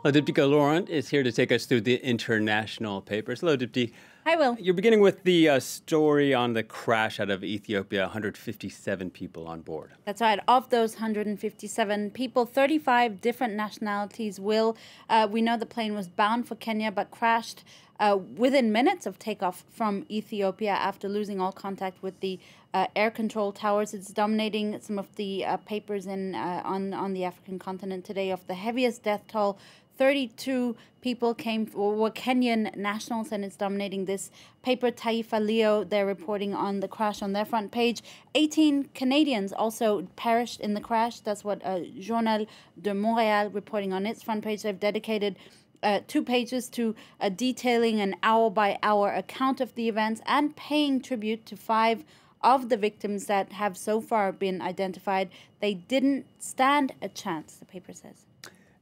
Well, Diptika Laurent is here to take us through the international papers. Hello, Dipti. Hi, Will. You're beginning with the story on the crash out of Ethiopia, 157 people on board. That's right. Of those 157 people, 35 different nationalities. Will, we know the plane was bound for Kenya but crashed within minutes of takeoff from Ethiopia after losing all contact with the air control towers. It's dominating some of the papers on the African continent today of the heaviest death toll. 32 people were Kenyan nationals, and it's dominating this paper. Taifa Leo, they're reporting on the crash on their front page. 18 Canadians also perished in the crash. That's what Journal de Montréal reporting on its front page. They've dedicated 2 pages to detailing an hour-by-hour account of the events and paying tribute to 5 of the victims that have so far been identified. They didn't stand a chance, the paper says.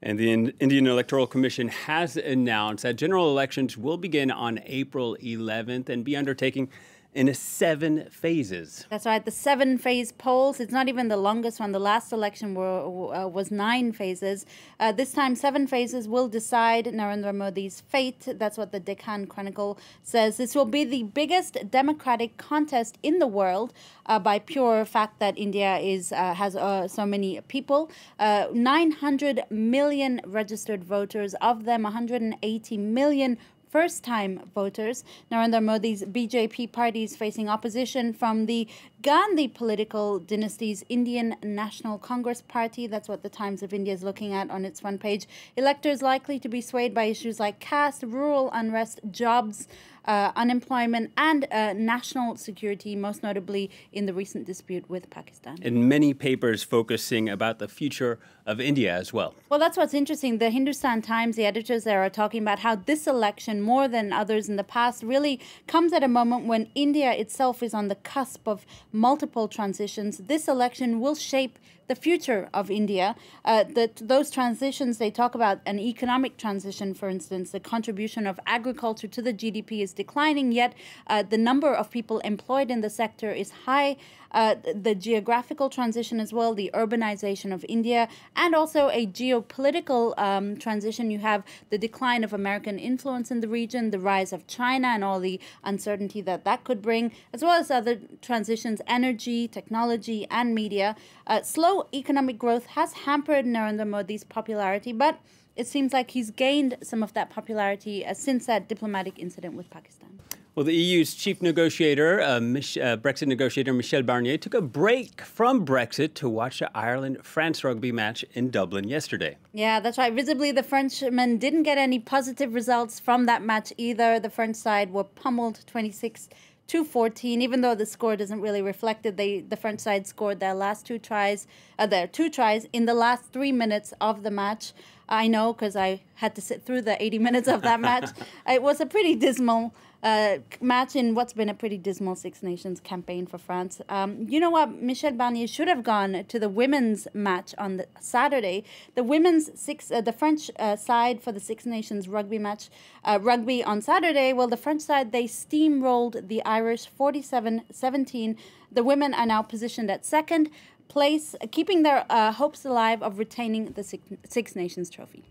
And the Indian Electoral Commission has announced that general elections will begin on April 11th and be undertaking in 7 phases. That's right, the 7-phase polls. It's not even the longest one. The last election was 9 phases. This time, 7 phases will decide Narendra Modi's fate. That's what the Deccan Chronicle says. This will be the biggest democratic contest in the world by pure fact that India has so many people. 900 million registered voters, of them 180 million first-time voters. Narendra Modi's BJP party is facing opposition from the Gandhi political dynasty's Indian National Congress Party. That's what the Times of India is looking at on its front page. Electors likely to be swayed by issues like caste, rural unrest, jobs, unemployment, and national security, most notably in the recent dispute with Pakistan. And many papers focusing about the future of India as well. Well, that's what's interesting. The Hindustan Times, the editors there are talking about how this election, more than others in the past, really comes at a moment when India itself is on the cusp of multiple transitions. This election will shape the future of India. Those transitions, they talk about an economic transition, for instance. The contribution of agriculture to the GDP is declining, yet the number of people employed in the sector is high. The geographical transition as well, the urbanization of India, and also a geopolitical transition. You have the decline of American influence in the region, the rise of China and all the uncertainty that could bring, as well as other transitions, energy, technology, and media. Slow economic growth has hampered Narendra Modi's popularity, but it seems like he's gained some of that popularity since that diplomatic incident with Pakistan. Well, the EU's chief negotiator, Brexit negotiator Michel Barnier, took a break from Brexit to watch the Ireland-France rugby match in Dublin yesterday. Yeah, that's right. Visibly, the Frenchmen didn't get any positive results from that match either. The French side were pummeled 26-14, even though the score doesn't really reflect it. The French side scored their two tries in the last 3 minutes of the match. I know, because I had to sit through the 80 minutes of that match. It was a pretty dismal match in what's been a pretty dismal Six Nations campaign for France. You know what? Michel Barnier should have gone to the women's match on the Saturday. The French side for the Six Nations rugby match, rugby on Saturday. Well, the French side, they steamrolled the Irish 47-17. The women are now positioned at second place, keeping their hopes alive of retaining the Six Nations trophy.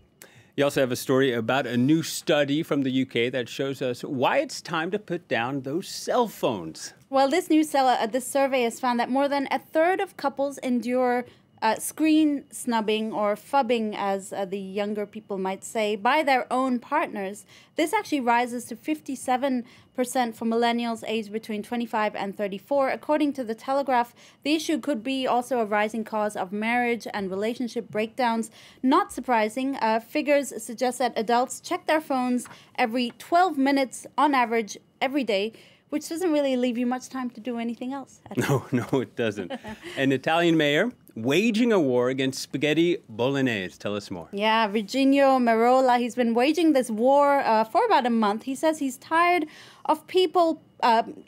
You also have a story about a new study from the UK that shows us why it's time to put down those cell phones. Well, this survey has found that more than a third of couples endure screen snubbing, or fubbing as the younger people might say, by their own partners. This actually rises to 57% for millennials aged between 25 and 34. According to The Telegraph, the issue could be also a rising cause of marriage and relationship breakdowns. Not surprising, figures suggest that adults check their phones every 12 minutes on average every day, which doesn't really leave you much time to do anything else. No, it doesn't. An Italian mayor waging a war against spaghetti bolognaise. Tell us more. Yeah, Virginio Merola, he's been waging this war for about a month. He says he's tired of people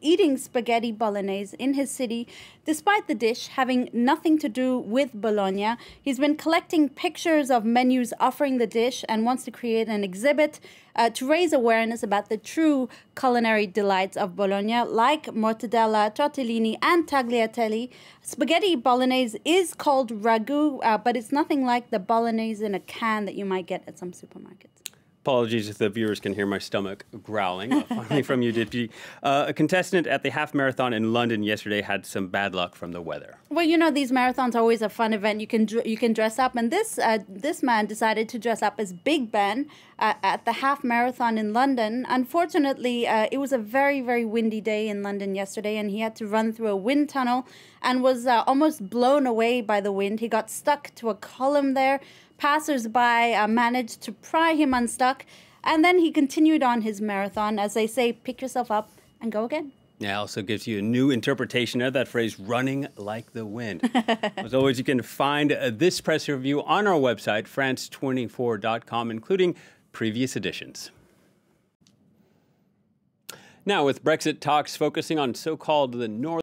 eating spaghetti bolognese in his city, despite the dish having nothing to do with Bologna. He's been collecting pictures of menus offering the dish and wants to create an exhibit to raise awareness about the true culinary delights of Bologna, like mortadella, tortellini, and tagliatelle. Spaghetti bolognese is called ragu, but it's nothing like the bolognese in a can that you might get at some supermarkets. Apologies if the viewers can hear my stomach growling. Finally from you, Dipti. A contestant at the half marathon in London yesterday had some bad luck from the weather. Well, you know, these marathons are always a fun event. You can dress up, and this man decided to dress up as Big Ben at the half marathon in London. Unfortunately, it was a very, very windy day in London yesterday, and he had to run through a wind tunnel and was almost blown away by the wind. He got stuck to a column there. Passers-by managed to pry him unstuck, and then he continued on his marathon. As they say, pick yourself up and go again. Yeah, also gives you a new interpretation of that phrase, running like the wind. As always, you can find this press review on our website, france24.com, including previous editions. Now, with Brexit talks focusing on so-called the North